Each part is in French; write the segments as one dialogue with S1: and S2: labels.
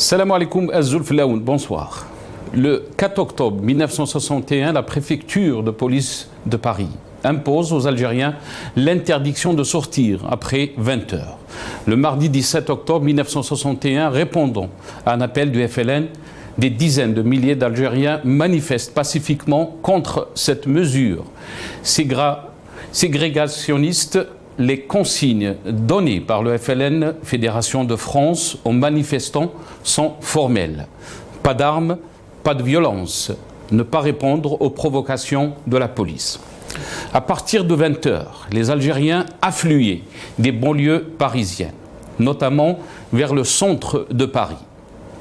S1: Salam alaikum Azzoul Flaoun, bonsoir. Le 4 octobre 1961, la préfecture de police de Paris impose aux Algériens l'interdiction de sortir après 20 heures. Le mardi 17 octobre 1961, répondant à un appel du FLN, des dizaines de milliers d'Algériens manifestent pacifiquement contre cette mesure ségrégationniste. Les consignes données par le FLN, Fédération de France, aux manifestants sont formelles. Pas d'armes, pas de violence, ne pas répondre aux provocations de la police. À partir de 20 heures, les Algériens affluaient des banlieues parisiennes, notamment vers le centre de Paris.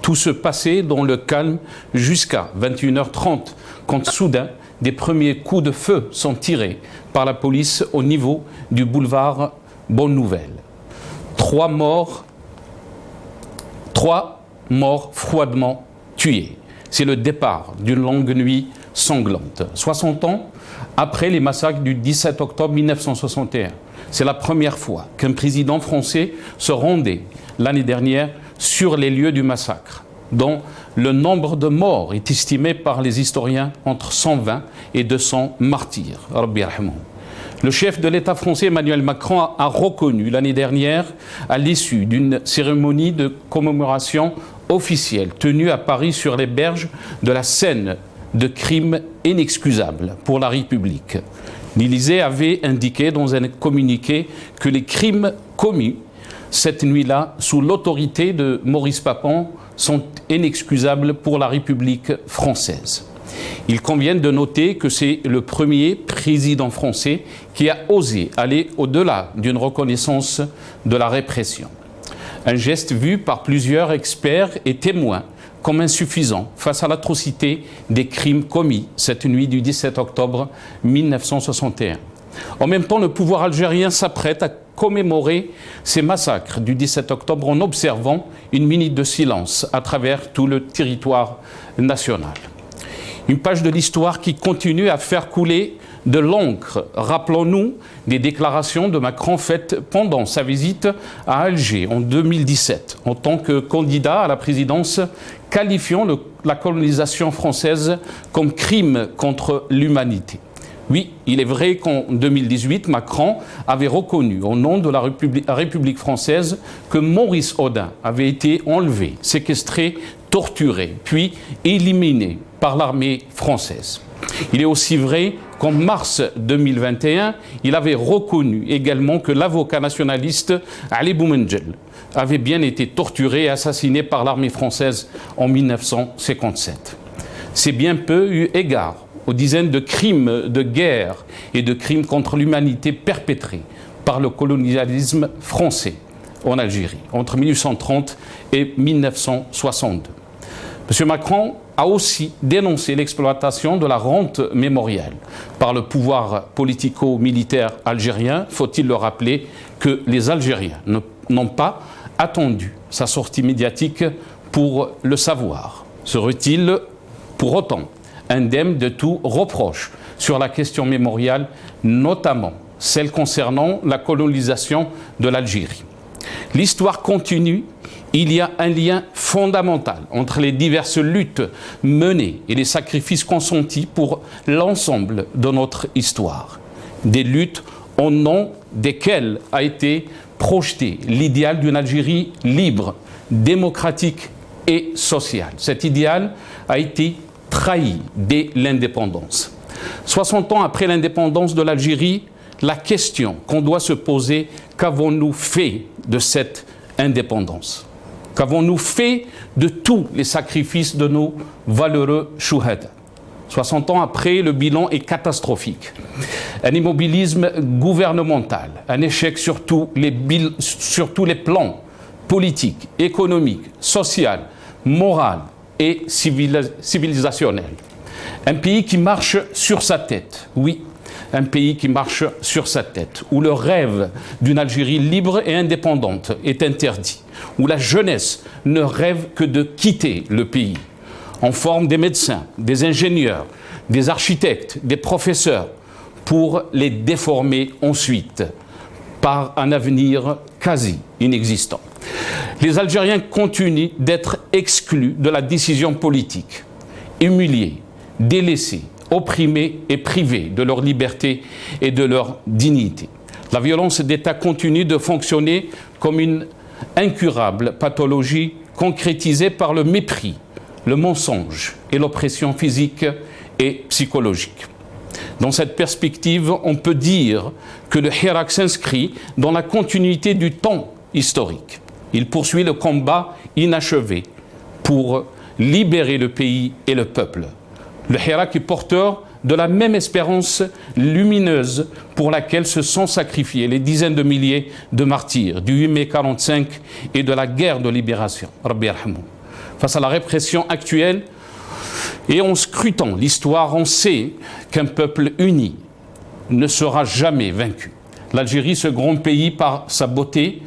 S1: Tout se passait dans le calme jusqu'à 21h30, quand soudain, des premiers coups de feu sont tirés par la police au niveau du boulevard Bonne Nouvelle. Trois morts froidement tués. C'est le départ d'une longue nuit sanglante. 60 ans après les massacres du 17 octobre 1961, c'est la première fois qu'un président français se rendait l'année dernière sur les lieux du massacre, dont le nombre de morts est estimé par les historiens entre 120 et 200 martyrs. Le chef de l'État français, Emmanuel Macron, a reconnu l'année dernière, à l'issue d'une cérémonie de commémoration officielle tenue à Paris sur les berges de la Seine, de crimes inexcusables pour la République. L'Élysée avait indiqué dans un communiqué que les crimes commis cette nuit-là, sous l'autorité de Maurice Papon, sont inexcusables pour la République française. Il convient de noter que c'est le premier président français qui a osé aller au-delà d'une reconnaissance de la répression. Un geste vu par plusieurs experts et témoins comme insuffisant face à l'atrocité des crimes commis cette nuit du 17 octobre 1961. En même temps, le pouvoir algérien s'apprête à commémorer ces massacres du 17 octobre en observant une minute de silence à travers tout le territoire national. Une page de l'histoire qui continue à faire couler de l'encre. Rappelons-nous des déclarations de Macron faites pendant sa visite à Alger en 2017, en tant que candidat à la présidence, qualifiant la colonisation française comme crime contre l'humanité. Oui, il est vrai qu'en 2018, Macron avait reconnu au nom de la République française que Maurice Audin avait été enlevé, séquestré, torturé, puis éliminé par l'armée française. Il est aussi vrai qu'en mars 2021, il avait reconnu également que l'avocat nationaliste Ali Boumendjel avait bien été torturé et assassiné par l'armée française en 1957. C'est bien peu eu égard aux dizaines de crimes de guerre et de crimes contre l'humanité perpétrés par le colonialisme français en Algérie entre 1830 et 1962. M. Macron a aussi dénoncé l'exploitation de la rente mémorielle par le pouvoir politico-militaire algérien. Faut-il le rappeler que les Algériens n'ont pas attendu sa sortie médiatique pour le savoir. Serait-il pour autant indemne de tout reproche sur la question mémoriale, notamment celle concernant la colonisation de l'Algérie? L'histoire continue. Il y a un lien fondamental entre les diverses luttes menées et les sacrifices consentis pour l'ensemble de notre histoire. Des luttes au nom desquelles a été projeté l'idéal d'une Algérie libre, démocratique et sociale. Cet idéal a été trahi dès l'indépendance. 60 ans après l'indépendance de l'Algérie, la question qu'on doit se poser, qu'avons-nous fait de cette indépendance? Qu'avons-nous fait de tous les sacrifices de nos valeureux chouhada? 60 ans après, le bilan est catastrophique. Un immobilisme gouvernemental, un échec sur tous les plans politiques, économiques, sociaux, moraux et civilisationnel. Un pays qui marche sur sa tête, oui, un pays qui marche sur sa tête, où le rêve d'une Algérie libre et indépendante est interdit, où la jeunesse ne rêve que de quitter le pays. On forme des médecins, des ingénieurs, des architectes, des professeurs, pour les déformer ensuite par un avenir quasi inexistant. Les Algériens continuent d'être exclus de la décision politique, humiliés, délaissés, opprimés et privés de leur liberté et de leur dignité. La violence d'État continue de fonctionner comme une incurable pathologie concrétisée par le mépris, le mensonge et l'oppression physique et psychologique. Dans cette perspective, on peut dire que le Hirak s'inscrit dans la continuité du temps historique. Il poursuit le combat inachevé pour libérer le pays et le peuple. Le Hirak est porteur de la même espérance lumineuse pour laquelle se sont sacrifiés les dizaines de milliers de martyrs du 8 mai 1945 et de la guerre de libération. Rabbi yarhamou. Face à la répression actuelle et en scrutant l'histoire, on sait qu'un peuple uni ne sera jamais vaincu. L'Algérie, ce grand pays, par sa beauté,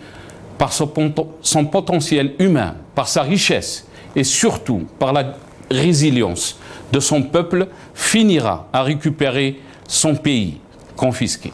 S1: par son potentiel humain, par sa richesse et surtout par la résilience de son peuple, finira à récupérer son pays confisqué.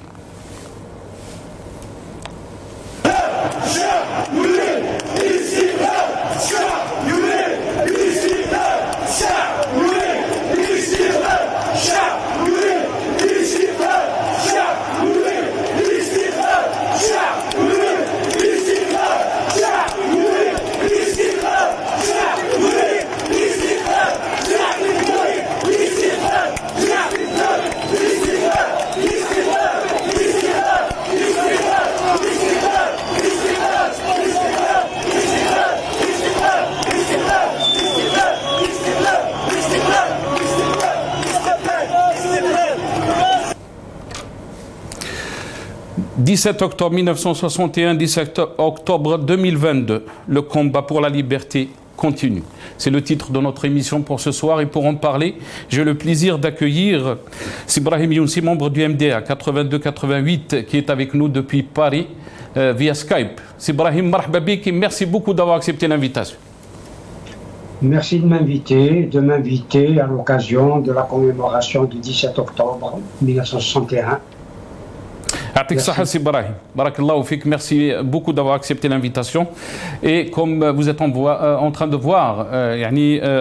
S1: « 17 octobre 1961, 17 octobre 2022, le combat pour la liberté continue. » C'est le titre de notre émission pour ce soir et pour en parler, j'ai le plaisir d'accueillir Sibrahim Younsi, membre du MDA 82-88, qui est avec nous depuis Paris via Skype. Sibrahim, marhaba bik et merci beaucoup d'avoir accepté l'invitation.
S2: Merci de m'inviter à l'occasion de la commémoration du 17 octobre 1961.
S1: Merci beaucoup d'avoir accepté l'invitation. Et comme vous êtes en train de voir,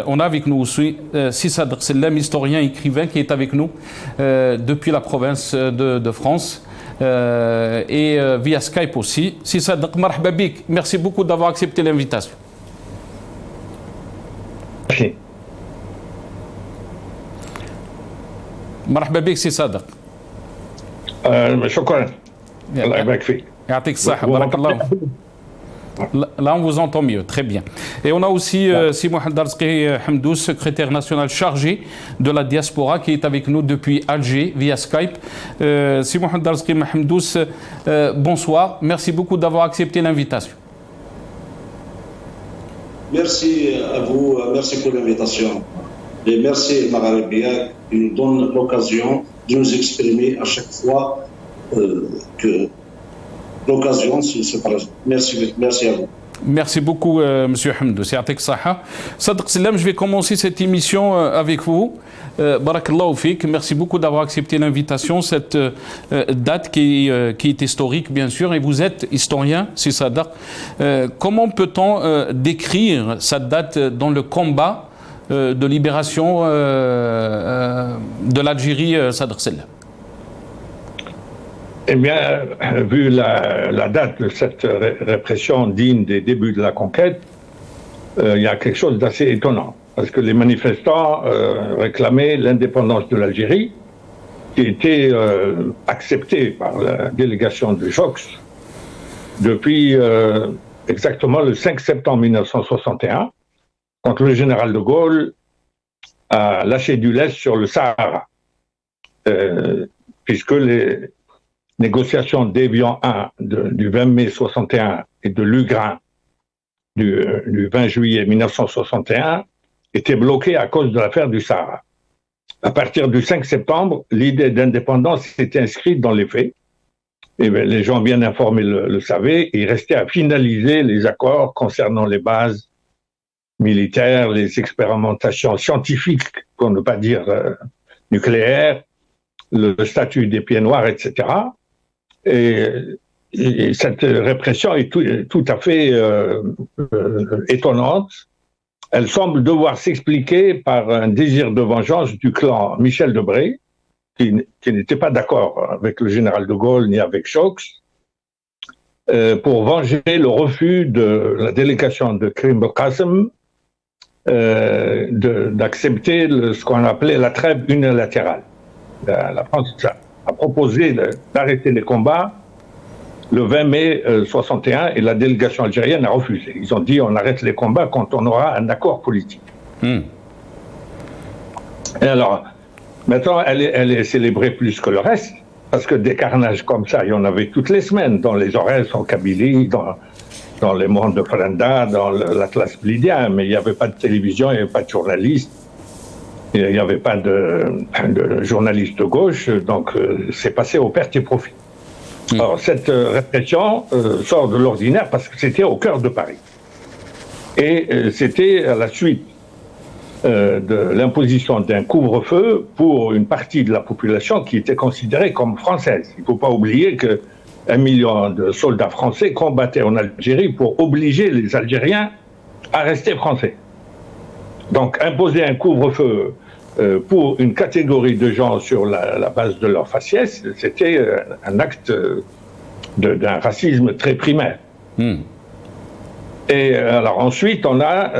S1: on a avec nous aussi Sissa Drselem, historien écrivain, qui est avec nous depuis la province de France et via Skype aussi. Sissa marhaba bik, merci beaucoup d'avoir accepté l'invitation. مرحبا بك سي صادق.
S3: شكرا. الله يبارك فيك.
S1: يعطيك الصحة. بارك الله. Là, on vous entend mieux, très bien. Et on a aussi Si Mohamed Darzki Hamdous, secrétaire national chargé de la diaspora, qui est avec nous depuis Alger via Skype. Si Mohamed Darzki Hamdous, bonsoir. Merci beaucoup d'avoir accepté l'invitation.
S4: Merci à vous, merci pour l'invitation. Et merci Magharibia qui nous donne l'occasion de nous exprimer à chaque fois que l'occasion se présente. Merci à vous.
S1: Merci beaucoup, Monsieur Hamdou. Sadiq Selem, je vais commencer cette émission avec vous. Barakallahu fik. Merci beaucoup d'avoir accepté l'invitation. Cette date qui est historique, bien sûr, et vous êtes historien, c'est Sadaq. Comment peut-on décrire cette date dans le combat de libération de l'Algérie, Sadaq Selem?
S3: Eh bien, vu la date de cette répression digne des débuts de la conquête, il y a quelque chose d'assez étonnant. Parce que les manifestants réclamaient l'indépendance de l'Algérie, qui était acceptée par la délégation de Jox depuis exactement le 5 septembre 1961, quand le général de Gaulle a lâché du lest sur le Sahara, puisque les négociations d'Évian 1 du 20 mai 61 et de Lugrin du 20 juillet 1961 étaient bloquées à cause de l'affaire du Sahara. À partir du 5 septembre, l'idée d'indépendance s'était inscrite dans les faits. Et bien, les gens bien informés le savaient. Il restait à finaliser les accords concernant les bases militaires, les expérimentations scientifiques, pour ne pas dire nucléaires, le statut des pieds noirs, etc. Et cette répression est tout à fait étonnante elle semble devoir s'expliquer par un désir de vengeance du clan Michel Debré, qui n'était pas d'accord avec le général de Gaulle ni avec Chox, pour venger le refus de la délégation de Karim Belkacem d'accepter ce qu'on appelait la trêve unilatérale. La France a proposé d'arrêter les combats le 20 mai 61 et la délégation algérienne a refusé. Ils ont dit on arrête les combats quand on aura un accord politique. Et alors, maintenant, elle est célébrée plus que le reste, parce que des carnages comme ça, il y en avait toutes les semaines, dans les Aurès, en Kabylie, dans les mondes de Frenda, dans l'Atlas blidien, mais il n'y avait pas de télévision, il n'y avait pas de journalistes, il n'y avait pas de journalistes de gauche, donc c'est passé aux pertes et profits. Alors cette répression sort de l'ordinaire parce que c'était au cœur de Paris. Et c'était à la suite de l'imposition d'un couvre-feu pour une partie de la population qui était considérée comme française. Il ne faut pas oublier que 1 million de soldats français combattaient en Algérie pour obliger les Algériens à rester français. Donc imposer un couvre-feu pour une catégorie de gens sur la base de leur faciès, c'était un acte d'un racisme très primaire. Et alors ensuite, on a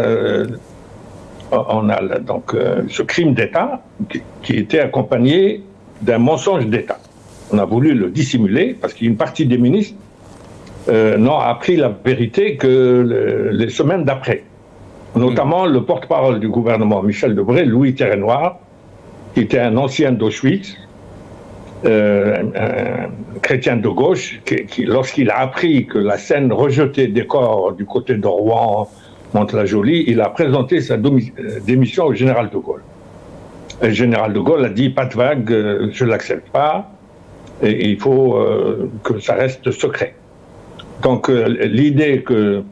S3: donc ce crime d'État qui était accompagné d'un mensonge d'État. On a voulu le dissimuler parce qu'une partie des ministres n'ont appris la vérité que les semaines d'après. Notamment le porte-parole du gouvernement, Michel Debré, Louis Terrenoir, qui était un ancien d'Auschwitz, un chrétien de gauche, qui lorsqu'il a appris que la Seine rejetait des corps du côté de Rouen, Mantes-la-Jolie, il a présenté sa démission au général de Gaulle. Le général de Gaulle a dit « pas de vague, je ne l'accepte pas, et il faut que ça reste secret ». Donc l'idée que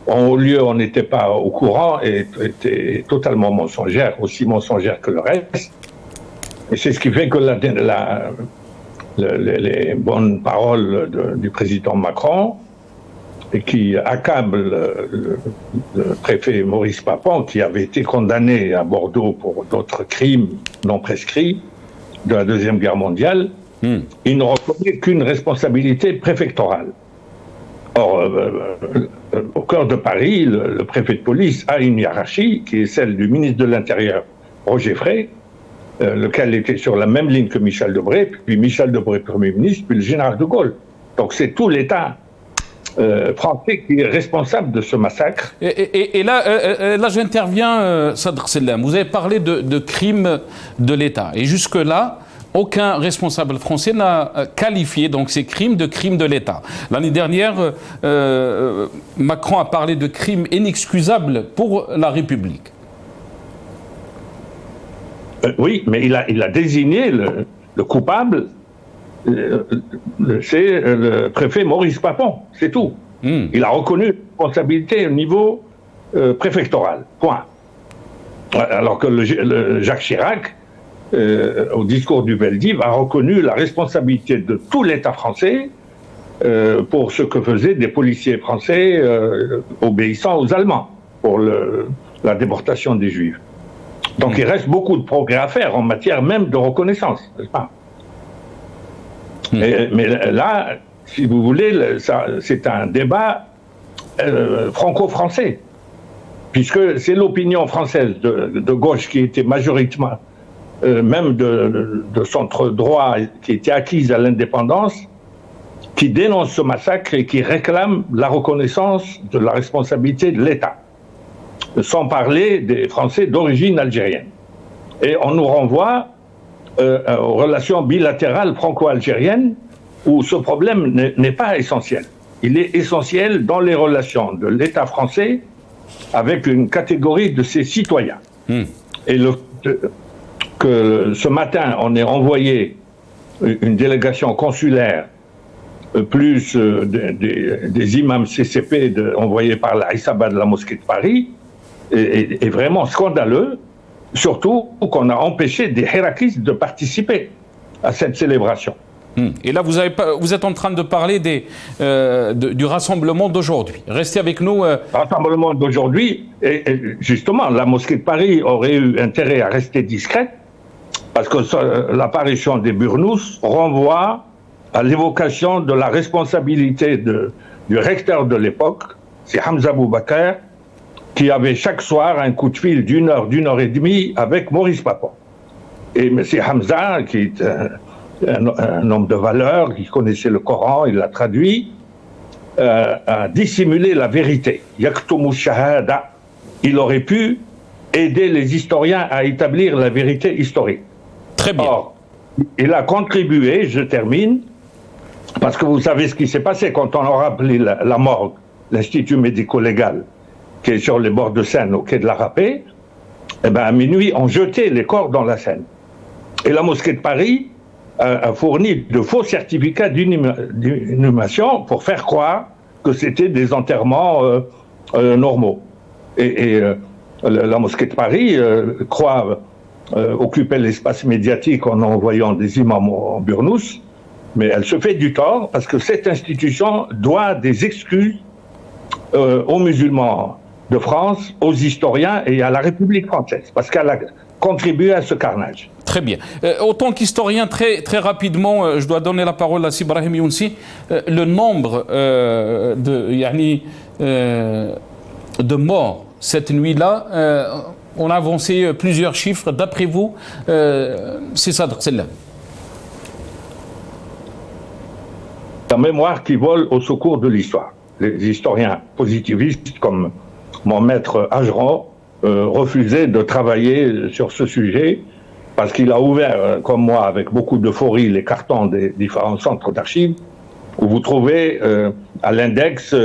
S3: en haut lieu, on n'était pas au courant était totalement mensongère, aussi mensongère que le reste. Et c'est ce qui fait que les bonnes paroles du président Macron, et qui accablent le préfet Maurice Papon, qui avait été condamné à Bordeaux pour d'autres crimes non prescrits de la Deuxième Guerre mondiale, il ne reconnaît qu'une responsabilité préfectorale. Or, au cœur de Paris, le préfet de police a une hiérarchie qui est celle du ministre de l'Intérieur, Roger Frey, lequel était sur la même ligne que Michel Debré, puis Michel Debré, Premier ministre, puis le général de Gaulle. Donc c'est tout l'État français qui est responsable de ce massacre.
S1: Et là j'interviens, Sadr Sellam. Vous avez parlé de crimes de l'État. Et jusque-là, aucun responsable français n'a qualifié donc ces crimes de crimes de l'État. L'année dernière, Macron a parlé de crimes inexcusables pour la République.
S3: Oui, mais il a désigné le coupable, c'est le préfet Maurice Papon, c'est tout. Il a reconnu la responsabilité au niveau préfectoral, point. Alors que Jacques Chirac, au discours du Veldiv, a reconnu la responsabilité de tout l'État français pour ce que faisaient des policiers français obéissant aux Allemands pour la déportation des Juifs. Donc il reste beaucoup de progrès à faire en matière même de reconnaissance, n'est-ce pas ? Mais là, si vous voulez, c'est un débat franco-français, puisque c'est l'opinion française de gauche qui était majoritairement, même de centre droit, qui était acquise à l'indépendance, qui dénonce ce massacre et qui réclame la reconnaissance de la responsabilité de l'État, sans parler des Français d'origine algérienne. Et on nous renvoie aux relations bilatérales franco-algériennes, où ce problème n'est pas essentiel. Il est essentiel dans les relations de l'État français avec une catégorie de ses citoyens. Et que ce matin, on ait envoyé une délégation consulaire, plus des imams CCP envoyés par la Issaba de la mosquée de Paris, est vraiment scandaleux, surtout qu'on a empêché des hirakistes de participer à cette célébration.
S1: Et là, vous êtes en train de parler du rassemblement d'aujourd'hui. Restez avec nous.
S3: Le rassemblement d'aujourd'hui, et justement, la mosquée de Paris aurait eu intérêt à rester discrète, parce que l'apparition des burnous renvoie à l'évocation de la responsabilité du recteur de l'époque, c'est Hamza Boubacar, qui avait chaque soir un coup de fil d'une heure et demie avec Maurice Papon. Et M. Hamza, qui est un homme de valeur, qui connaissait le Coran, il l'a traduit, a dissimulé la vérité. Yaktumu shahada. Il aurait pu aider les historiens à établir la vérité historique.
S1: Très bien.
S3: Or, il a contribué, je termine, parce que vous savez ce qui s'est passé quand on a rappelé la morgue, l'Institut médico-légal, qui est sur les bords de Seine, au quai de la Râpée. Eh bien, à minuit, on jetait les corps dans la Seine. Et la mosquée de Paris a fourni de faux certificats d'inhumation pour faire croire que c'était des enterrements normaux. Et la mosquée de Paris croit occuper l'espace médiatique en envoyant des imams en burnous, mais elle se fait du tort parce que cette institution doit des excuses aux musulmans de France, aux historiens et à la République française, parce qu'elle a contribué à ce carnage.
S1: Très bien. Autant qu'historien, très rapidement, je dois donner la parole à Sibrahim Younsi. Le nombre de morts cette nuit-là, on a avancé plusieurs chiffres. D'après vous, c'est Sadr Sellam.
S3: La mémoire qui vole au secours de l'histoire. Les historiens positivistes comme mon maître Ageron refusait de travailler sur ce sujet parce qu'il a ouvert, comme moi, avec beaucoup d'euphorie, les cartons des différents centres d'archives où vous trouvez à l'index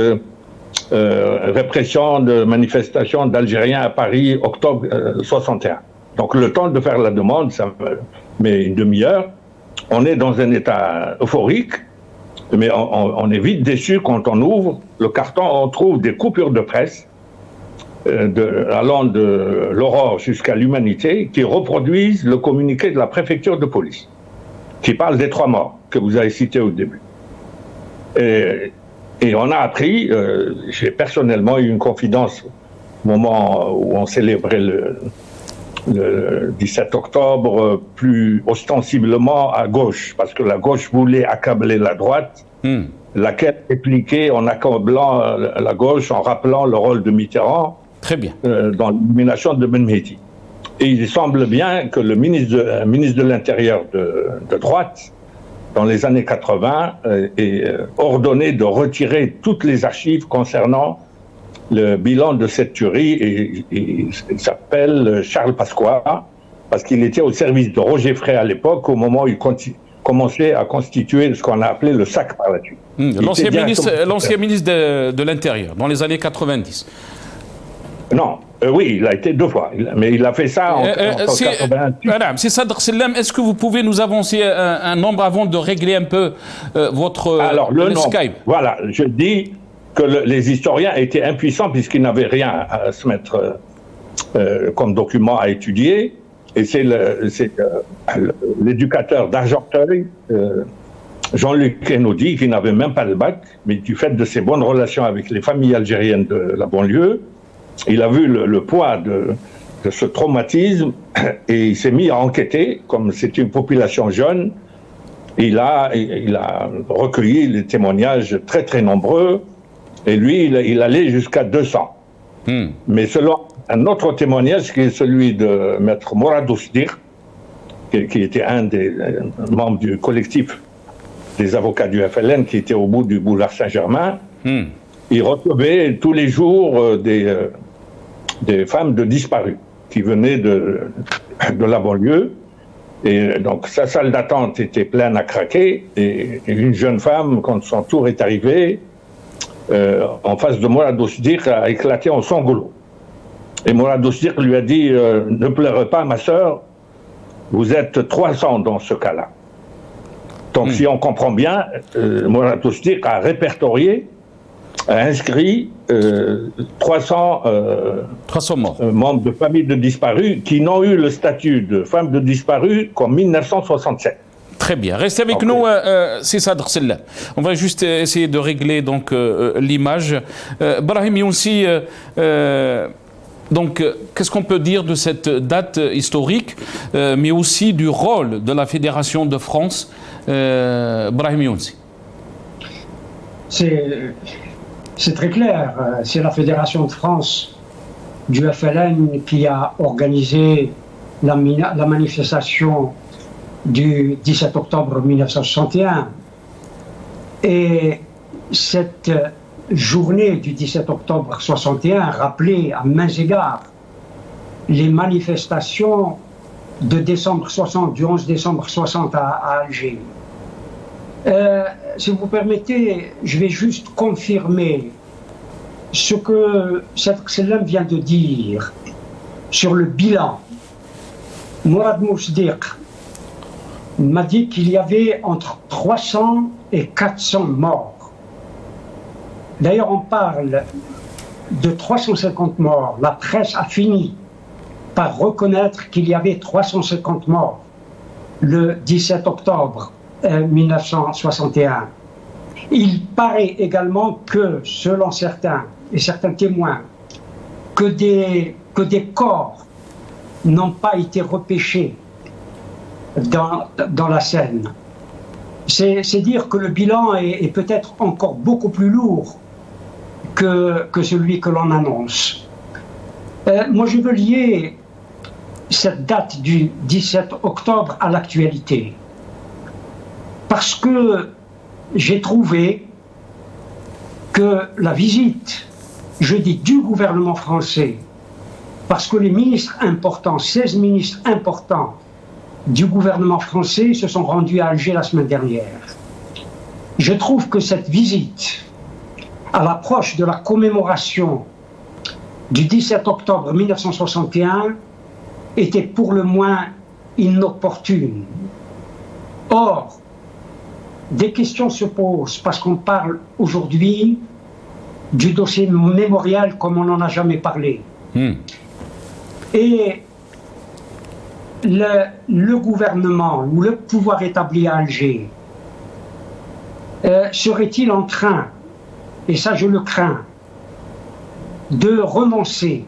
S3: répression de manifestations d'Algériens à Paris, octobre 61. Donc le temps de faire la demande, ça met une demi-heure. On est dans un état euphorique, mais on est vite déçu quand on ouvre le carton, on trouve des coupures de presse allant de l'aurore jusqu'à l'humanité qui reproduisent le communiqué de la préfecture de police, qui parle des 3 morts que vous avez cités au début. Et on a appris, j'ai personnellement eu une confidence au moment où on célébrait le 17 octobre, plus ostensiblement à gauche, parce que la gauche voulait accabler la droite, laquelle répliquait en accablant la gauche, en rappelant le rôle de Mitterrand.
S1: Très bien.
S3: Dans l'élimination de Ben Mehdi. Et il semble bien que le ministre de l'Intérieur de droite, dans les années 80, ait ordonné de retirer toutes les archives concernant le bilan de cette tuerie. Et il s'appelle Charles Pasqua, parce qu'il était au service de Roger Frey à l'époque, au moment où il commençait à constituer ce qu'on a appelé le SAC par la suite.
S1: L'ancien ministre de l'Intérieur, dans les années 90.
S3: Non, oui, il a été 2 fois, mais il a fait ça en 1988.
S1: Madame, c'est Sadr Sellam, est-ce que vous pouvez nous avancer un nombre avant de régler un peu votre Skype?
S3: Voilà, je dis que les historiens étaient impuissants puisqu'ils n'avaient rien à se mettre comme document à étudier, et c'est l'éducateur d'Argenteuil, Jean-Luc Enaudi, qui n'avait même pas le bac, mais du fait de ses bonnes relations avec les familles algériennes de la banlieue, il a vu le poids de ce traumatisme et il s'est mis à enquêter, comme c'est une population jeune. Il a recueilli les témoignages très très nombreux et lui, il allait jusqu'à 200. Mais selon un autre témoignage qui est celui de maître Mourad Ousdir, qui était un des membres du collectif des avocats du FLN qui était au bout du boulevard Saint-Germain, il recevait tous les jours des femmes de disparus qui venaient de la banlieue. Et donc sa salle d'attente était pleine à craquer. Et une jeune femme, quand son tour est arrivé, en face de Mourad Ousdir, a éclaté en sanglots. Et Mourad Ousdir lui a dit ne pleurez pas, ma sœur, vous êtes 300 dans ce cas-là. Donc si on comprend bien, Mourad Ousdir a répertorié, a inscrit 300 membres de familles de disparus qui n'ont eu le statut de femmes de disparus qu'en 1967.
S1: Très bien. Restez avec nous, c'est Sadr Sellam. On va juste essayer de régler donc l'image. Brahim Younsi, donc qu'est-ce qu'on peut dire de cette date historique, mais aussi du rôle de la Fédération de France, Brahim Younsi?
S2: C'est très clair. C'est la Fédération de France du FLN qui a organisé la manifestation du 17 octobre 1961. Et cette journée du 17 octobre 1961 rappelait à maints égards les manifestations de décembre 60, du 11 décembre 60 à Alger. Si vous permettez, je vais juste confirmer ce que Sadr Sellam vient de dire sur le bilan. Mourad Mousdiq m'a dit qu'il y avait entre 300 et 400 morts. D'ailleurs, on parle de 350 morts. La presse a fini par reconnaître qu'il y avait 350 morts le 17 octobre 1961. Il paraît également que, selon certains et certains témoins, que des corps n'ont pas été repêchés dans la Seine. C'est dire que le bilan est peut-être encore beaucoup plus lourd que celui que l'on annonce. Moi, je veux lier cette date du 17 octobre à l'actualité. Parce que j'ai trouvé que la visite, je dis du gouvernement français, parce que les ministres importants, 16 ministres importants du gouvernement français se sont rendus à Alger la semaine dernière. Je trouve que cette visite, à l'approche de la commémoration du 17 octobre 1961, était pour le moins inopportune. Or, des questions se posent parce qu'on parle aujourd'hui du dossier mémorial comme on n'en a jamais parlé. Et le gouvernement ou le pouvoir établi à Alger serait-il en train, et ça je le crains, de renoncer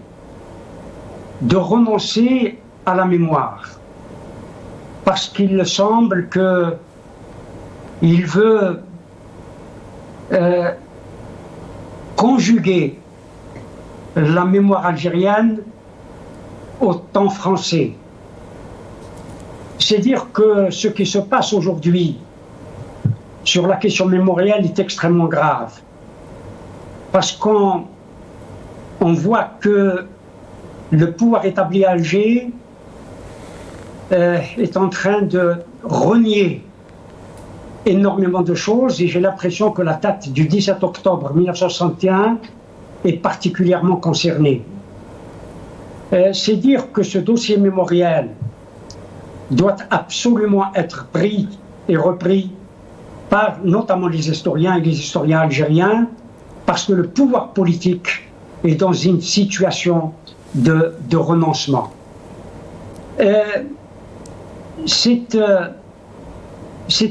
S2: à la mémoire, parce qu'il semble qu'il veut conjuguer la mémoire algérienne au temps français. C'est dire que ce qui se passe aujourd'hui sur la question mémorielle est extrêmement grave, parce qu'on voit que le pouvoir établi à Alger est en train de renier énormément de choses, et j'ai l'impression que la date du 17 octobre 1961 est particulièrement concernée. C'est dire que ce dossier mémoriel doit absolument être pris et repris par notamment les historiens et les historiens algériens, parce que le pouvoir politique est dans une situation de renoncement. C'est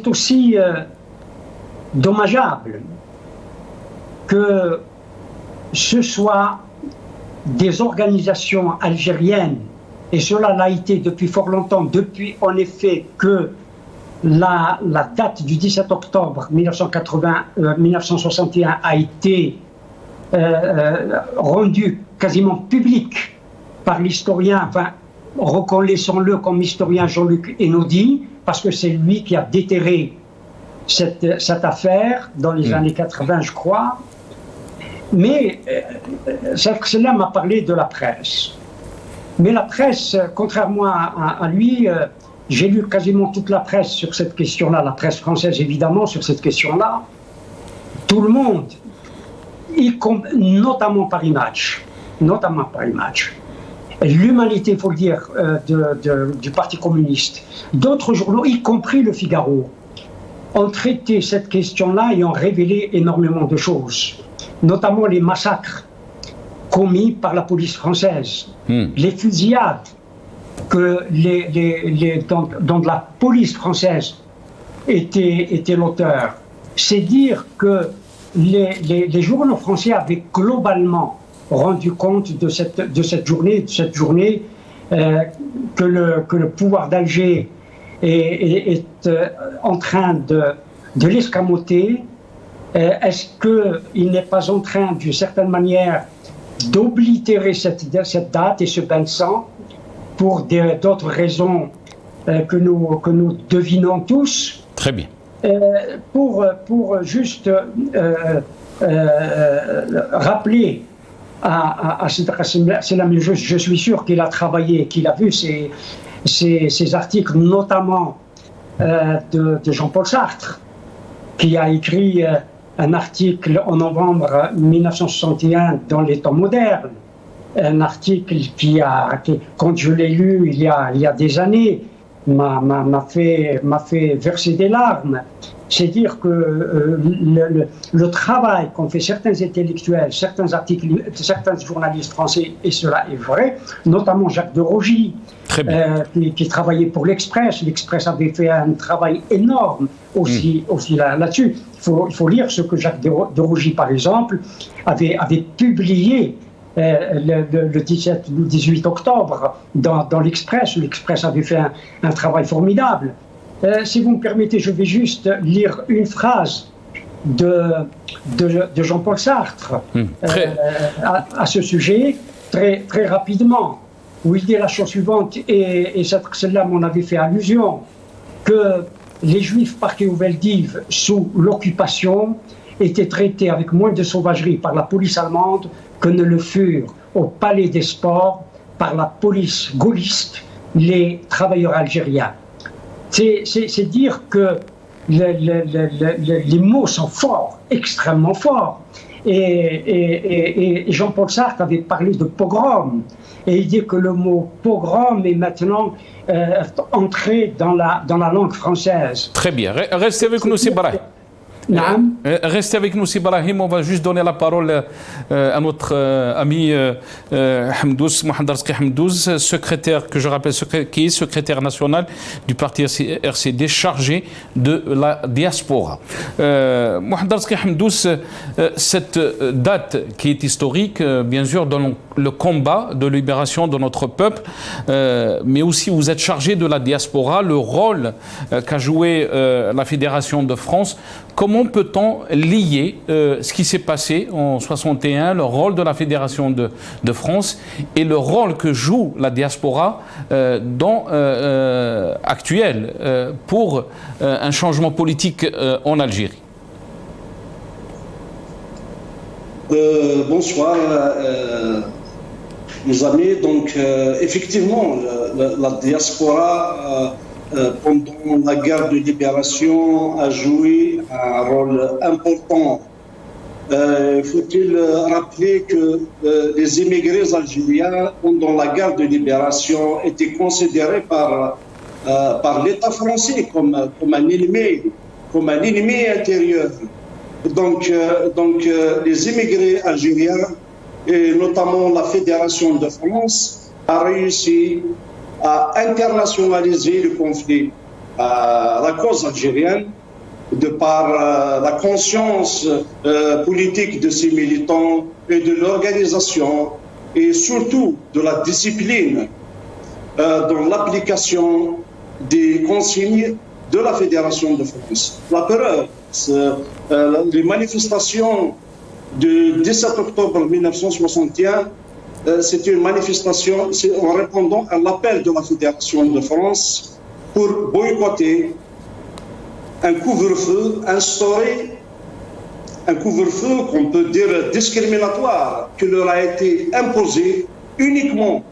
S2: aussi dommageable que ce soit des organisations algériennes, et cela l'a été depuis fort longtemps, depuis en effet que la date du 17 octobre 1961 a été rendue quasiment publique par l'historien, enfin, reconnaissons-le comme historien Jean-Luc Einaudi, parce que c'est lui qui a déterré cette affaire dans les années 80, je crois. Mais cela m'a parlé de la presse. Mais la presse, contrairement à lui, j'ai lu quasiment toute la presse sur cette question-là, la presse française évidemment sur cette question-là. Tout le monde, notamment Paris Match, l'Humanité, il faut le dire, du Parti communiste, d'autres journaux, y compris Le Figaro, ont traité cette question-là et ont révélé énormément de choses, notamment les massacres commis par la police française, les fusillades dont la police française était l'auteur. C'est dire que les journaux français avaient globalement rendu compte de cette journée que le pouvoir d'Alger est en train de l'escamoter. Est-ce qu'il n'est pas en train, d'une certaine manière, d'oblitérer cette date et ce bain de sang pour d'autres raisons que nous devinons tous?
S1: Très bien.
S2: Pour juste rappeler à Selam, je suis sûr qu'il a travaillé, qu'il a vu ces articles, notamment de Jean-Paul Sartre, qui a écrit un article en novembre 1961 dans Les Temps modernes, un article qui, quand je l'ai lu il y a des années, m'a fait verser des larmes. C'est dire que le travail qu'ont fait certains intellectuels, certains journalistes français, et cela est vrai, notamment Jacques de Rogy, qui travaillait pour l'Express. L'Express avait fait un travail énorme aussi là-dessus. Il faut lire ce que Jacques de Rogy, par exemple, avait publié le 17 ou 18 octobre dans l'Express. L'Express avait fait un travail formidable. Si vous me permettez, je vais juste lire une phrase de Jean-Paul Sartre à ce sujet, très rapidement, où il dit la chose suivante, et celle-là m'en avait fait allusion, que les Juifs parqués au Veldiv sous l'occupation étaient traités avec moins de sauvagerie par la police allemande que ne le furent au Palais des Sports par la police gaulliste les travailleurs algériens. C'est dire que les mots sont forts, extrêmement forts. Et Jean-Paul Sartre avait parlé de pogrom. Et il dit que le mot pogrom est maintenant entré dans la langue française.
S1: Très bien. Restez avec nous, Sibrahim. Restez avec nous, Sibrahim. On va juste donner la parole à notre ami Hamdous, Mohamed Razki Hamdous, secrétaire, que je rappelle, qui est secrétaire national du parti RCD, chargé de la diaspora. Mohamed Razki Hamdous, cette date qui est historique, bien sûr, dans le combat de libération de notre peuple, mais aussi vous êtes chargé de la diaspora, le rôle qu'a joué la Fédération de France. Comment peut-on lier ce qui s'est passé en 61, le rôle de la Fédération de France et le rôle que joue la diaspora actuel pour un changement politique en Algérie?
S4: Bonsoir, mes amis. Donc, effectivement, la diaspora pendant la guerre de libération a joué un rôle important. Faut-il rappeler que les immigrés algériens pendant la guerre de libération étaient considérés par l'État français comme un ennemi intérieur. Donc les immigrés algériens et notamment la Fédération de France a réussi à internationaliser le conflit, la cause algérienne, de par la conscience politique de ses militants et de l'organisation et surtout de la discipline dans l'application des consignes de la Fédération de France. La preuve, les manifestations du 17 octobre 1961, c'est une manifestation en répondant à l'appel de la Fédération de France pour boycotter un couvre-feu, instaurer un couvre-feu qu'on peut dire discriminatoire, qui leur a été imposé uniquement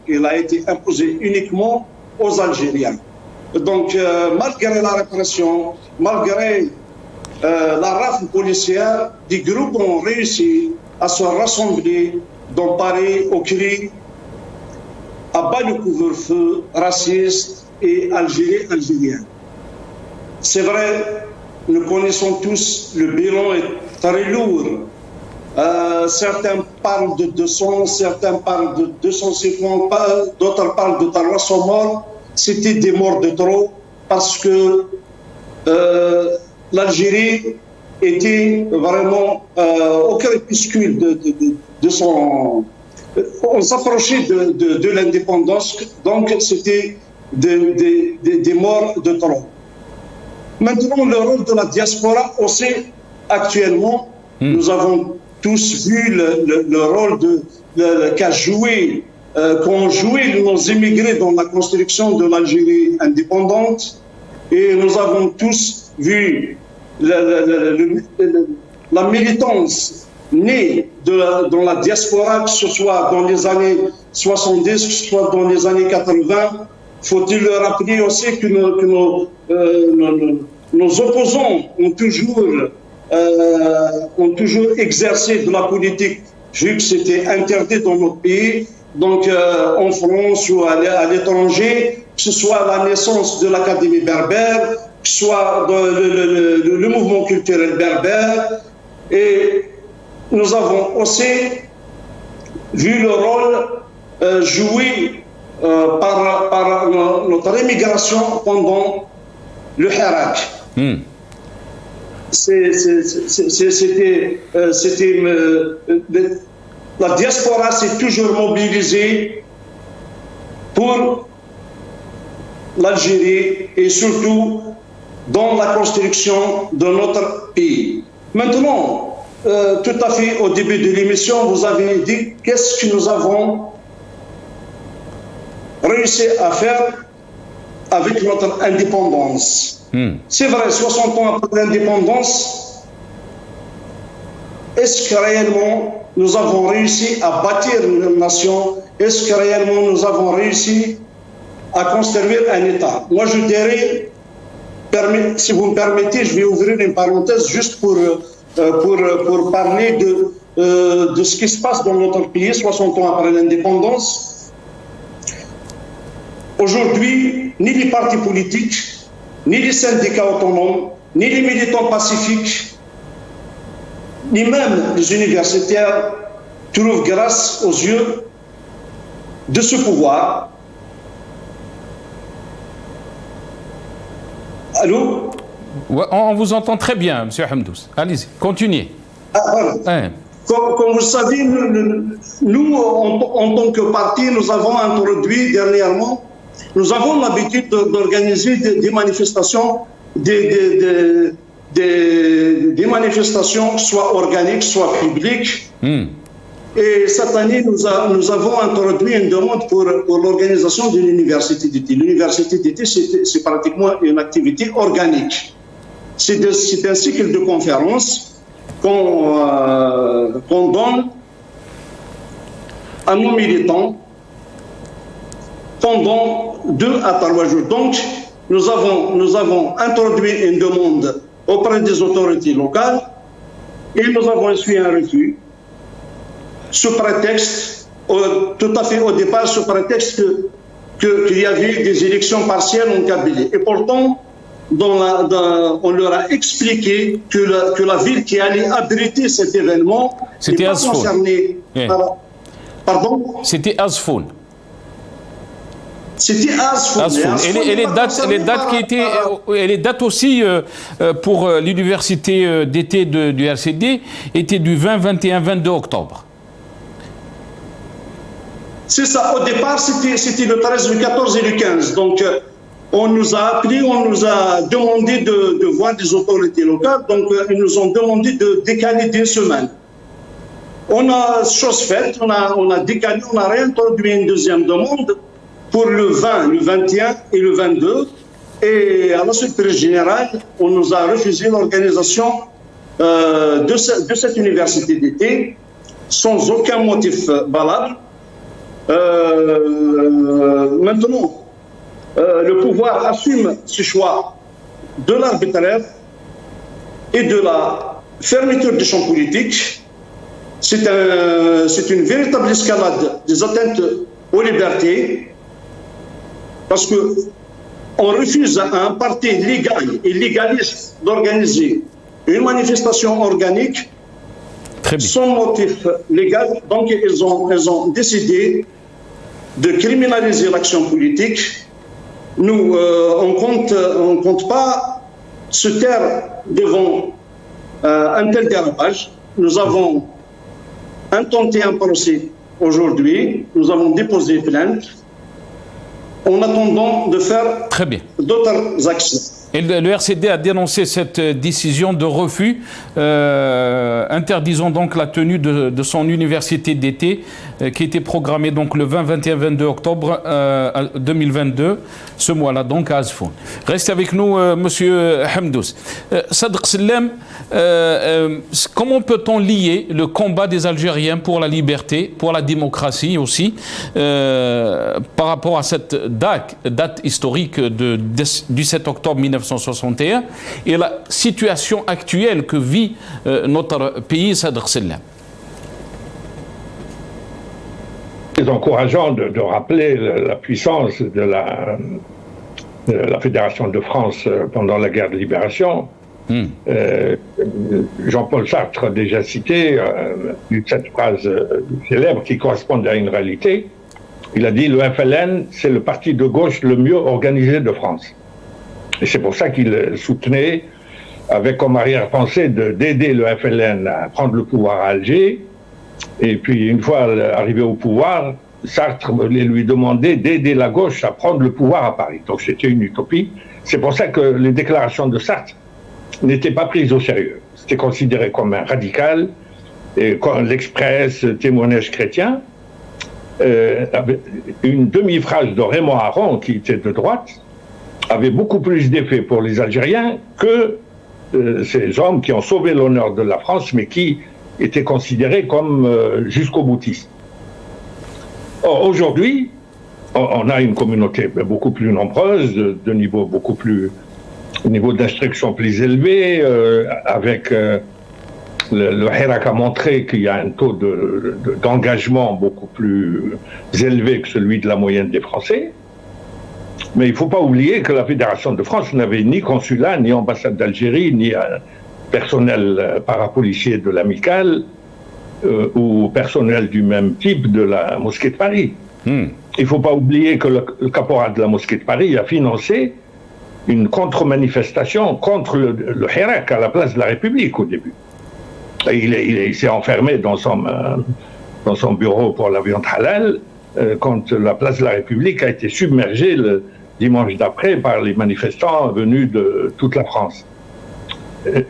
S4: aux Algériens. Donc, malgré la répression, malgré la rafle policière, des groupes ont réussi à se rassembler dans Paris au cri « à bas le couvre-feu raciste et algérien ». C'est vrai, nous connaissons tous, le bilan est très lourd. Certains parlent de 200, certains parlent de 250, d'autres parlent de 300 morts. C'était des morts de trop parce que l'Algérie était vraiment au crépuscule de son... On s'approchait de l'indépendance, donc c'était des morts de trop. Maintenant, le rôle de la diaspora aussi, actuellement, nous avons tous vu le rôle qu'ont joué nos immigrés dans la construction de l'Algérie indépendante, et nous avons tous vu la militance née dans la diaspora, que ce soit dans les années 70, que ce soit dans les années 80. Faut-il le rappeler aussi que nos opposants ont toujours exercé de la politique, vu que c'était interdit dans notre pays, donc en France ou à l'étranger, que ce soit la naissance de l'Académie berbère, que ce soit le mouvement culturel berbère. Et nous avons aussi vu le rôle joué par notre émigration pendant le Hirak. La diaspora s'est toujours mobilisée pour l'Algérie et surtout dans la construction de notre pays. Maintenant, tout à fait au début de l'émission, vous avez dit qu'est-ce que nous avons réussi à faire avec notre indépendance. C'est vrai, 60 ans après l'indépendance, est-ce que réellement nous avons réussi à bâtir une nation? Est-ce que réellement nous avons réussi à construire un État? Moi, je dirais, si vous me permettez, je vais ouvrir une parenthèse juste pour parler de ce qui se passe dans notre pays 60 ans après l'indépendance. Aujourd'hui, ni les partis politiques, ni les syndicats autonomes, ni les militants pacifiques, ni même les universitaires trouvent grâce aux yeux de ce pouvoir. Allô?
S1: Ouais, on vous entend très bien, M. Hamdous. Allez-y, continuez.
S4: Voilà.
S1: Ouais.
S4: Comme vous le savez, nous, en tant que parti, nous avons introduit dernièrement, nous avons l'habitude d'organiser des manifestations, des manifestations soit organiques, soit publiques. Et cette année, nous avons introduit une demande pour l'organisation d'une université d'été. L'université d'été, c'est pratiquement une activité organique. C'est un cycle de conférences qu'on donne à nos militants pendant 2 à 3 jours. Donc, nous avons introduit une demande auprès des autorités locales et nous avons reçu un refus sous prétexte, tout à fait au départ, sous prétexte qu'il y avait des élections partielles en Kabylie. Et pourtant, on leur a expliqué que la ville qui allait abriter cet événement n'était pas concernée. Pardon?
S1: C'était Azfoun.
S4: C'était Azfoun.
S1: Et les dates aussi pour l'université d'été du RCD étaient du 20, 21, 22 octobre.
S4: C'est ça. Au départ, c'était le 13, le 14 et le 15. Donc, on nous a appelé, on nous a demandé de voir des autorités locales. Donc, ils nous ont demandé de décaler d'1 semaine. On a chose faite, on a décalé, on a réintroduit une deuxième demande pour le 20, le 21 et le 22. Et à la surprise générale, on nous a refusé l'organisation de cette université d'été sans aucun motif valable. Maintenant, le pouvoir assume ce choix de l'arbitraire et de la fermeture des champs politiques. C'est une véritable escalade des atteintes aux libertés parce qu'on refuse à un parti légal et légaliste d'organiser une manifestation organique sans motif légal. Donc, ils ont décidé de criminaliser l'action politique. Nous, on compte pas se taire devant un tel dérapage. Nous avons intenté un procès aujourd'hui, nous avons déposé plainte en attendant de faire d'autres actions.
S1: Et le RCD a dénoncé cette décision de refus, interdisant donc la tenue de son université d'été qui était programmée donc le 20, 21, 22 octobre 2022, ce mois-là donc à Azfoun. Restez avec nous, Monsieur Hamdous. Sadr Sellem, comment peut-on lier le combat des Algériens pour la liberté, pour la démocratie aussi, par rapport à cette date historique du 7 octobre 1961 et la situation actuelle que vit notre pays, Sadr Sellem?
S3: C'est encourageant de rappeler la puissance de la Fédération de France pendant la guerre de libération. Jean-Paul Sartre a déjà cité cette phrase célèbre qui correspond à une réalité. Il a dit: le FLN, c'est le parti de gauche le mieux organisé de France. Et c'est pour ça qu'il soutenait, avec comme arrière-pensée d'aider le FLN à prendre le pouvoir à Alger. Et puis, une fois arrivé au pouvoir, Sartre voulait lui demander d'aider la gauche à prendre le pouvoir à Paris. Donc c'était une utopie. C'est pour ça que les déclarations de Sartre n'étaient pas prises au sérieux. C'était considéré comme un radical. Et quand l'Express, témoignage chrétien, une demi-phrase de Raymond Aron, qui était de droite, avait beaucoup plus d'effet pour les Algériens que ces hommes qui ont sauvé l'honneur de la France, mais qui étaient considérés comme jusqu'au boutiste. Or, aujourd'hui, on a une communauté beaucoup plus nombreuse, de niveau beaucoup plus, niveau d'instruction plus élevé, avec le Hirak a montré qu'il y a un taux d'engagement beaucoup plus élevé que celui de la moyenne des Français. Mais il ne faut pas oublier que la Fédération de France n'avait ni consulat, ni ambassade d'Algérie, ni personnel parapolicier de l'Amicale, ou personnel du même type de la mosquée de Paris. Il ne faut pas oublier que le caporal de la mosquée de Paris a financé une contre-manifestation contre le Hirak à la place de la République au début. Il s'est enfermé dans son bureau pour la viande halal quand la place de la République a été submergée le dimanche d'après par les manifestants venus de toute la France.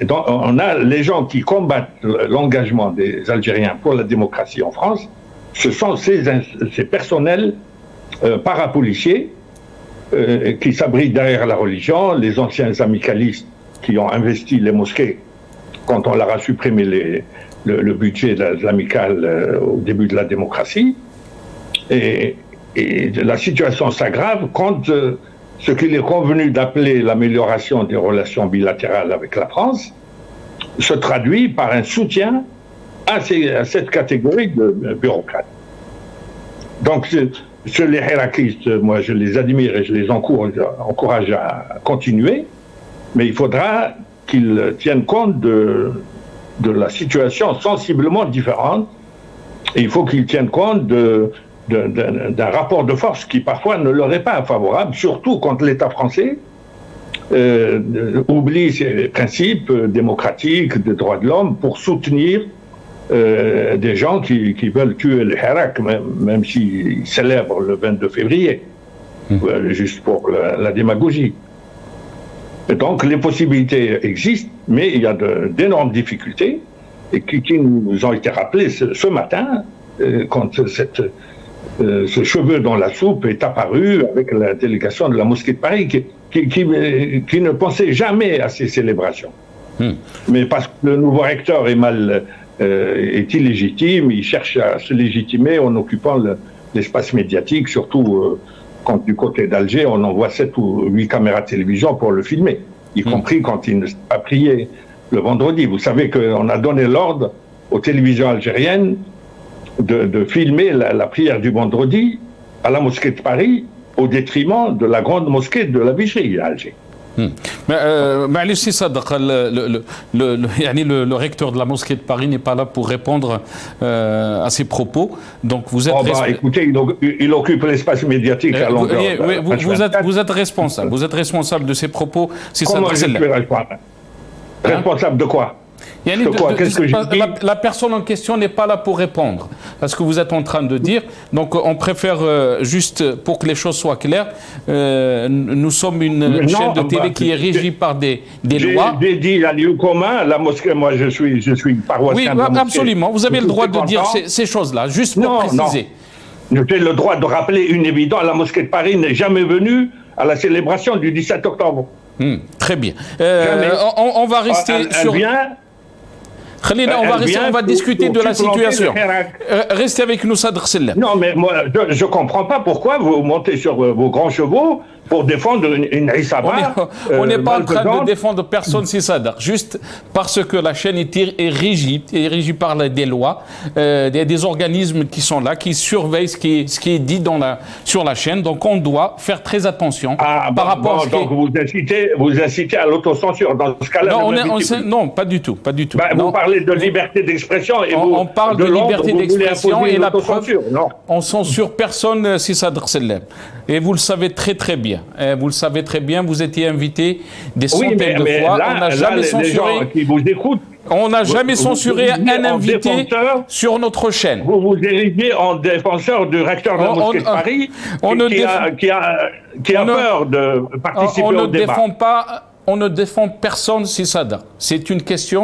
S3: Donc, on a les gens qui combattent l'engagement des Algériens pour la démocratie en France, ce sont ces personnels parapoliciers qui s'abritent derrière la religion, les anciens amicalistes qui ont investi les mosquées quand on leur a supprimé le budget de l'amicale au début de la démocratie. Et la situation s'aggrave quand ce qu'il est convenu d'appeler l'amélioration des relations bilatérales avec la France se traduit par un soutien à cette catégorie de bureaucrates. Donc, les hirakistes, moi je les admire et je les encourage à continuer, mais il faudra qu'ils tiennent compte de la situation sensiblement différente, et il faut qu'ils tiennent compte d'un rapport de force qui parfois ne leur est pas favorable, surtout quand l'État français oublie ses principes démocratiques de droits de l'homme pour soutenir des gens qui veulent tuer le Hirak, même s'ils célèbrent le 22 février, juste pour la démagogie. Et donc les possibilités existent, mais il y a d'énormes difficultés et qui nous ont été rappelées ce matin quand ce cheveu dans la soupe est apparu avec la délégation de la mosquée de Paris qui ne pensait jamais à ces célébrations. Mais parce que le nouveau recteur est illégitime, il cherche à se légitimer en occupant l'espace médiatique, surtout quand du côté d'Alger, on envoie 7 ou 8 caméras de télévision pour le filmer, y compris quand il ne s'est pas prié le vendredi. Vous savez qu'on a donné l'ordre aux télévisions algériennes de filmer la prière du vendredi à la mosquée de Paris au détriment de la grande mosquée de la Vigerie à Alger.
S1: معليش سي صادق يعني le recteur de la mosquée de Paris n'est pas là pour répondre à ces propos. Donc vous êtes
S3: écoutez, il occupe l'espace médiatique à longueur.
S1: Vous êtes responsable. Vous êtes responsable de ces propos.
S3: Comment je suis responsable? Responsable de quoi?
S1: La personne en question n'est pas là pour répondre à ce que vous êtes en train de dire. Donc on préfère, juste pour que les choses soient claires, nous sommes une chaîne de télé qui est régie par des lois.
S3: J'ai dit à lieu commun, la mosquée, moi je suis paroissien de la mosquée.
S1: Absolument, vous avez le droit de dire ces choses-là, juste pour préciser.
S3: J'ai le droit de rappeler une évidence, la mosquée de Paris n'est jamais venue à la célébration du 17 octobre.
S1: Très bien. On va rester sur... on va discuter de la situation. Restez avec nous, Sadr Sellem.
S3: Non, mais moi, je ne comprends pas pourquoi vous montez sur vos grands chevaux pour défendre une Issaba.
S1: On n'est pas en train de défendre personne, c'est Sadr. Juste parce que la chaîne est régie par des lois, des organismes qui sont là, qui surveillent ce qui est dit sur la chaîne. Donc on doit faire très attention par rapport à ce
S3: donc vous incitez à l'autocensure dans ce cas-là.
S1: Non, pas du tout.
S3: Vous parlez de liberté d'expression et
S1: on parle de liberté d'expression et la preuve,
S3: non.
S1: On censure personne, si Sadr Sellem. Et vous le savez très très bien. Vous le savez très bien, vous étiez invité des centaines de fois.
S3: Là,
S1: on n'a jamais censuré.
S3: Les gens qui vous écoutent,
S1: on n'a jamais censuré un invité sur notre chaîne.
S3: Vous vous érigez en défenseur du recteur de la mosquée de Paris qui a peur de participer au débat.
S1: On ne défend personne, c'est ça. C'est une question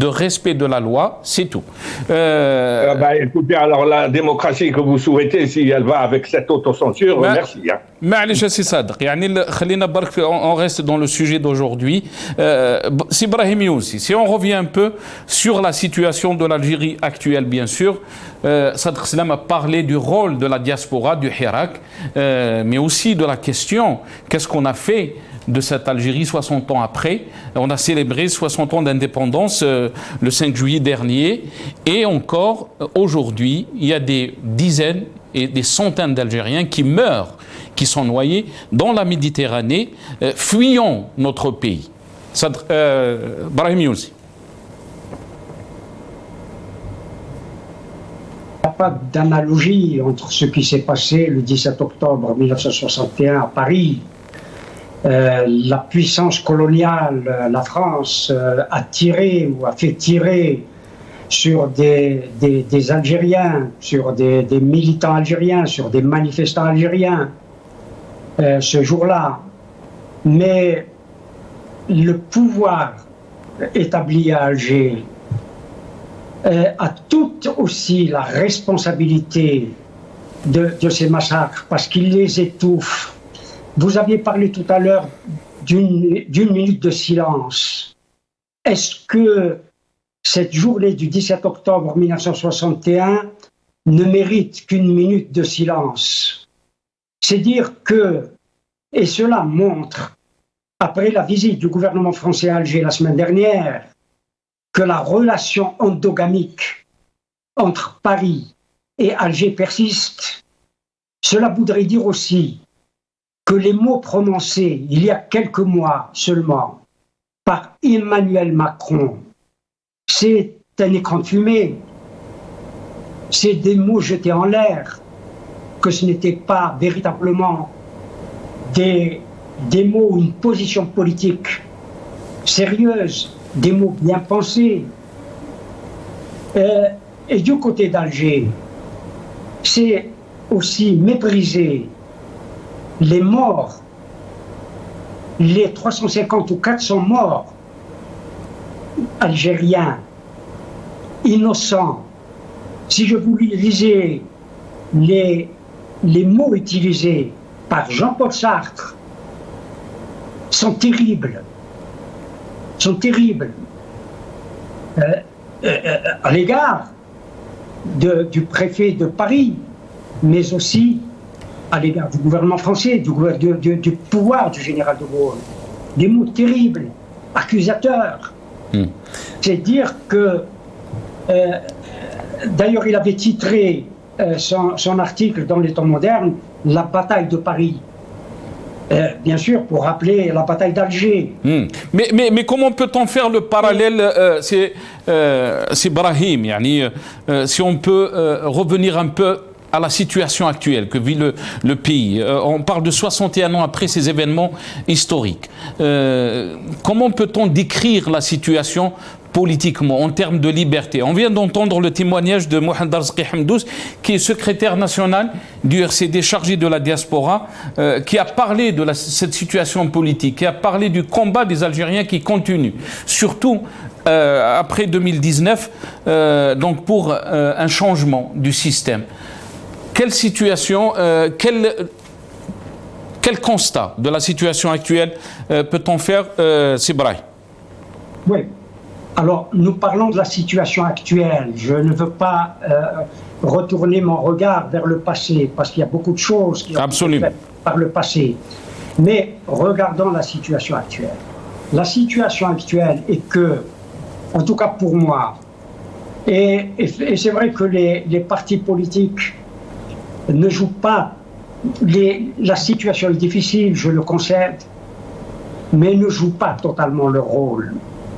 S1: de respect de la loi, c'est tout.
S3: Écoutez, alors la démocratie que vous souhaitez, si elle va avec cette autocensure, merci.
S1: معليش سي صادق يعني خلينا برك on reste dans le sujet d'aujourd'hui. C'est Brahim Youssi. Si on revient un peu sur la situation de l'Algérie actuelle, bien sûr, Sadr Sellem a parlé du rôle de la diaspora, du Hirak, mais aussi de la question, qu'est-ce qu'on a fait de cette Algérie 60 ans après. On a célébré 60 ans d'indépendance le 5 juillet dernier. Et encore, aujourd'hui, il y a des dizaines et des centaines d'Algériens qui meurent, qui sont noyés dans la Méditerranée, fuyant notre pays. Brahim Youssi.
S2: Il n'y a pas d'analogie entre ce qui s'est passé le 17 octobre 1961 à Paris. La puissance coloniale, la France, a tiré ou a fait tirer sur des Algériens, sur des militants algériens, sur des manifestants algériens ce jour-là. Mais le pouvoir établi à Alger a tout aussi la responsabilité de ces massacres parce qu'il les étouffe. Vous aviez parlé tout à l'heure d'une minute de silence. Est-ce que cette journée du 17 octobre 1961 ne mérite qu'une minute de silence? C'est dire que, et cela montre, après la visite du gouvernement français à Alger la semaine dernière, que la relation endogamique entre Paris et Alger persiste. Cela voudrait dire aussi que les mots prononcés il y a quelques mois seulement par Emmanuel Macron, c'est un écran de fumée, c'est des mots jetés en l'air, que ce n'était pas véritablement des mots ou une position politique sérieuse, des mots bien pensés. Et du côté d'Alger, c'est aussi mépriser les morts, les 350 ou 400 morts algériens, innocents. Si je vous lisais les mots utilisés par Jean-Paul Sartre, sont terribles. À l'égard du préfet de Paris, mais aussi à l'égard du gouvernement français, du pouvoir du général de Gaulle. Des mots terribles, accusateurs. C'est dire que, d'ailleurs il avait titré son article dans les temps modernes, La bataille de Paris. Bien sûr, pour rappeler la bataille d'Alger.
S1: Mais comment peut-on faire le parallèle, c'est Brahim, si on peut revenir un peu à la situation actuelle que vit le pays. On parle de 61 ans après ces événements historiques. Comment peut-on décrire la situation politiquement, en termes de liberté? On vient d'entendre le témoignage de Mohamed Arzqi Hamdous, qui est secrétaire national du RCD chargé de la diaspora, qui a parlé de cette situation politique, qui a parlé du combat des Algériens qui continue, surtout après 2019, donc pour un changement du système. Quelle situation, quel constat de la situation actuelle peut-on faire, Sibraï?
S2: Oui. Alors, nous parlons de la situation actuelle. Je ne veux pas retourner mon regard vers le passé, parce qu'il y a beaucoup de choses qui ont été faites par le passé. Mais regardons la situation actuelle. La situation actuelle est que, en tout cas pour moi, et c'est vrai que les partis politiques ne jouent pas, la situation est difficile, je le concède, mais ne jouent pas totalement leur rôle.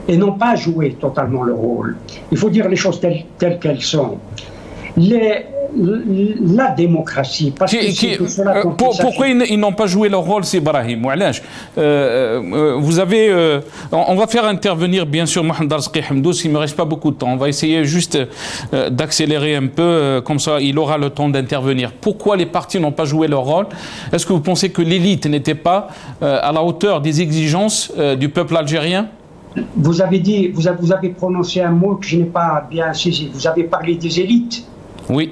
S2: Et n'ont pas joué totalement le rôle. Il faut dire les choses telles qu'elles sont. La démocratie, parce que
S1: pourquoi ils n'ont pas joué leur rôle, c'est Brahim vous avez, on va faire intervenir bien sûr Mohamed Arzqi Hamdous, il ne me reste pas beaucoup de temps, on va essayer juste d'accélérer un peu, comme ça il aura le temps d'intervenir. Pourquoi les partis n'ont pas joué leur rôle? Est-ce que vous pensez que l'élite n'était pas à la hauteur des exigences du peuple algérien?
S2: Vous avez dit, vous avez prononcé un mot que je n'ai pas bien saisi. Vous avez parlé des élites.
S1: Oui.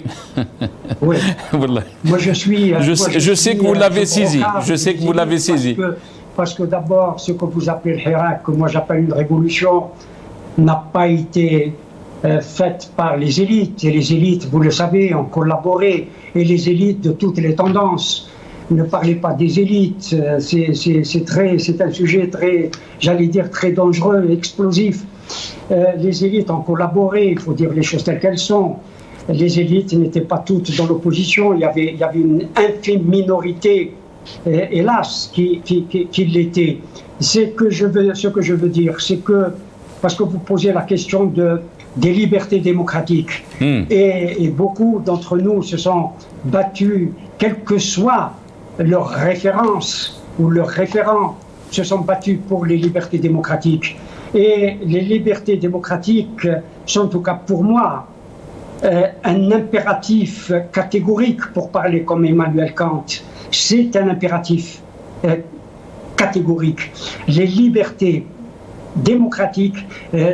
S2: Oui. Moi, je suis.
S1: Je sais que vous l'avez saisi. Je sais que vous l'avez saisi.
S2: Parce que d'abord, ce que vous appelez le Hirak, que moi j'appelle une révolution, n'a pas été faite par les élites. Et les élites, vous le savez, ont collaboré. Et les élites de toutes les tendances. Ne parlez pas des élites, c'est un sujet très, j'allais dire, très dangereux, explosif. Les élites ont collaboré, il faut dire les choses telles qu'elles sont. Les élites n'étaient pas toutes dans l'opposition, il y avait une infime minorité, hélas, qui l'était. Ce que je veux dire, c'est que, parce que vous posez la question des libertés démocratiques, et beaucoup d'entre nous se sont battus, quel que soit leurs références ou leurs référents se sont battus pour les libertés démocratiques. Et les libertés démocratiques sont en tout cas pour moi un impératif catégorique, pour parler comme Emmanuel Kant. C'est un impératif catégorique. Les libertés démocratiques,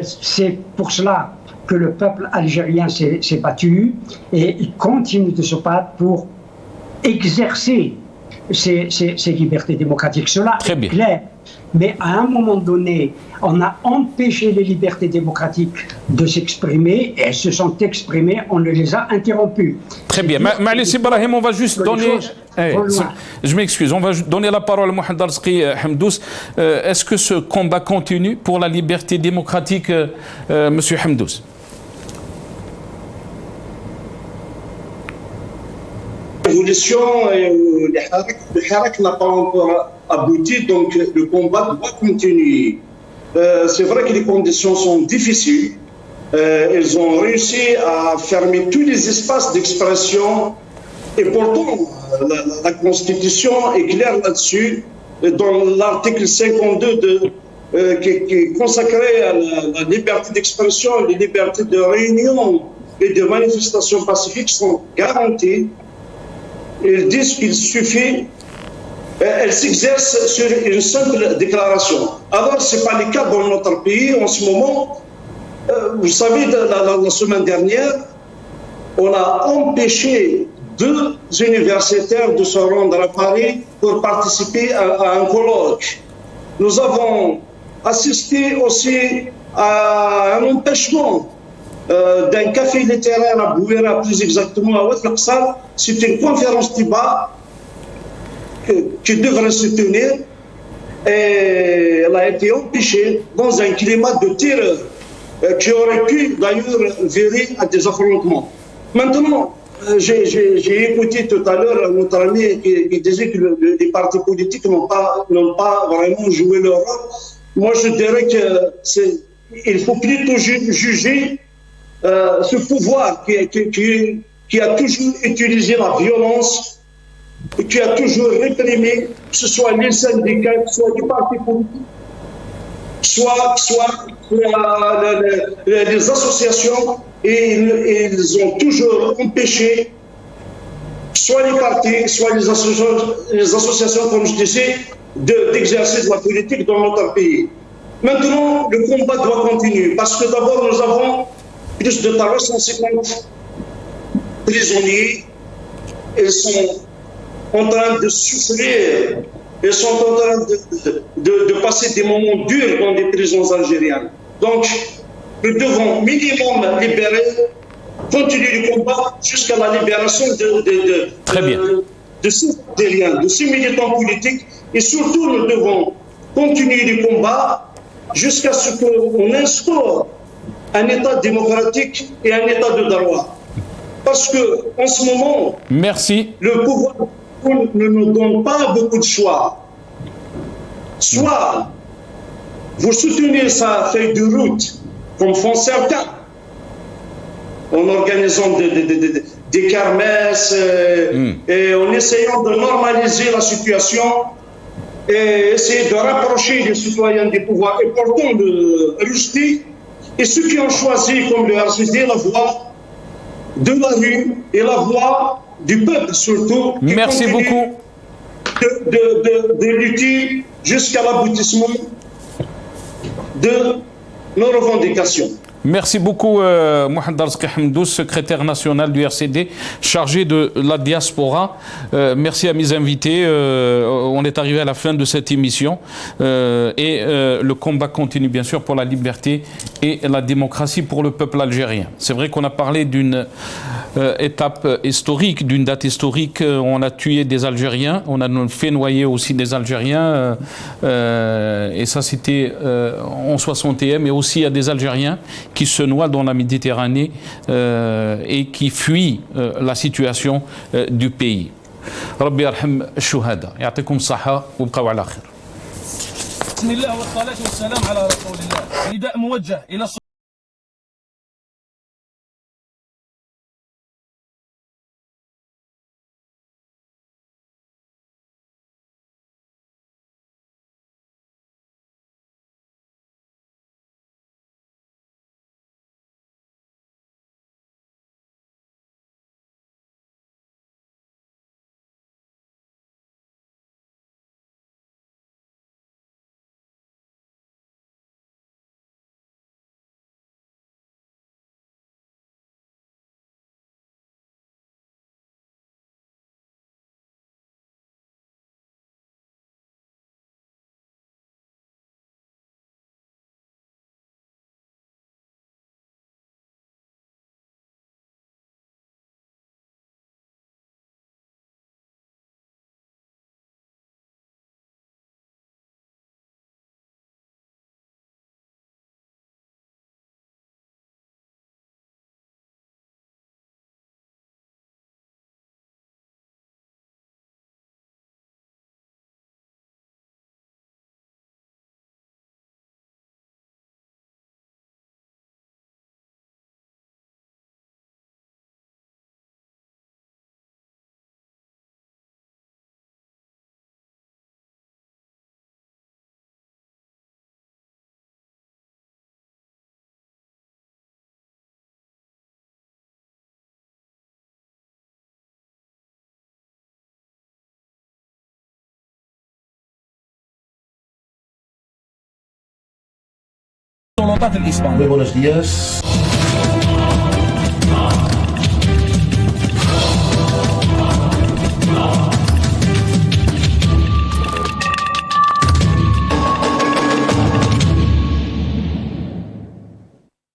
S2: c'est pour cela que le peuple algérien s'est battu et il continue de se battre pour exercer ces libertés démocratiques. Cela est clair. Mais à un moment donné, on a empêché les libertés démocratiques de s'exprimer et elles se sont exprimées, on les a interrompues.
S1: Très bien. Malice Ibrahim, on va juste donner... je m'excuse, on va donner la parole à Mohamed Arzqi Hamdous. Est-ce que ce combat continue pour la liberté démocratique, Monsieur Hamdous?
S4: L'évolution, le Hirak n'a pas encore abouti, donc le combat doit continuer. C'est vrai que les conditions sont difficiles. Ils ont réussi à fermer tous les espaces d'expression et pourtant la Constitution est claire là-dessus. Dans l'article 52 qui est consacré à la liberté d'expression, les libertés de réunion et de manifestation pacifique sont garanties. Ils disent qu'il suffit, elles s'exercent sur une simple déclaration. Alors, ce n'est pas le cas dans notre pays en ce moment. Vous savez, la semaine dernière, on a empêché 2 universitaires de se rendre à Paris pour participer à un colloque. Nous avons assisté aussi à un empêchement d'un café littéraire à Bouira, plus exactement à Oued Al-Qsar. C'est une conférence débat qui devrait se tenir et elle a été empêchée dans un climat de terreur qui aurait pu d'ailleurs virer à des affrontements. Maintenant, J'ai écouté tout à l'heure notre ami qui disait que les partis politiques n'ont pas vraiment joué leur rôle. Moi, je dirais qu'il faut plutôt juger ce pouvoir qui a toujours utilisé la violence, qui a toujours réprimé, que ce soit les syndicats, que ce soit les partis politiques, soit les associations, et ils ont toujours empêché, soit les partis, soit les associations, comme je disais, d'exercer de la politique dans notre pays. Maintenant, le combat doit continuer, parce que d'abord, nous avons plus de 350 prisonniers. Ils sont en train de souffrir, ils sont en train de passer des moments durs dans les prisons algériennes. Donc, nous devons minimum libérer, continuer le combat jusqu'à la libération de ces Algériens, de ces militants politiques. Et surtout, nous devons continuer le combat jusqu'à ce qu'on instaure un État démocratique et un État de droit. Parce qu'en ce moment,
S1: merci,
S4: le pouvoir ne nous donne pas beaucoup de choix. Soit vous soutenez sa feuille de route, comme font certains, en organisant des kermesses et en essayant de normaliser la situation et essayer de rapprocher les citoyens des pouvoirs et pourtant de rejeter. Et ceux qui ont choisi, comme le RCD, la voie de la rue et la voie du peuple surtout.
S1: Merci beaucoup.
S4: De lutter jusqu'à l'aboutissement de nos revendications.
S1: Merci beaucoup, Mohamed Arzqi Hamdous, secrétaire national du RCD, chargé de la diaspora. Merci à mes invités. On est arrivé à la fin de cette émission. Le combat continue, bien sûr, pour la liberté et la démocratie pour le peuple algérien. C'est vrai qu'on a parlé d'une étape historique, d'une date historique. On a tué des Algériens, on a fait noyer aussi des Algériens. Et ça, c'était en 61. Mais aussi, il y a des Algériens qui se noient dans la Méditerranée et qui fuient la situation du pays. ربي يرحم الشهداء يعطيكم الصحة وابقوا على خير.
S5: بسم الله والصلاة والسلام على رسول الله. نداء موجه إلى
S6: Muy buenos días.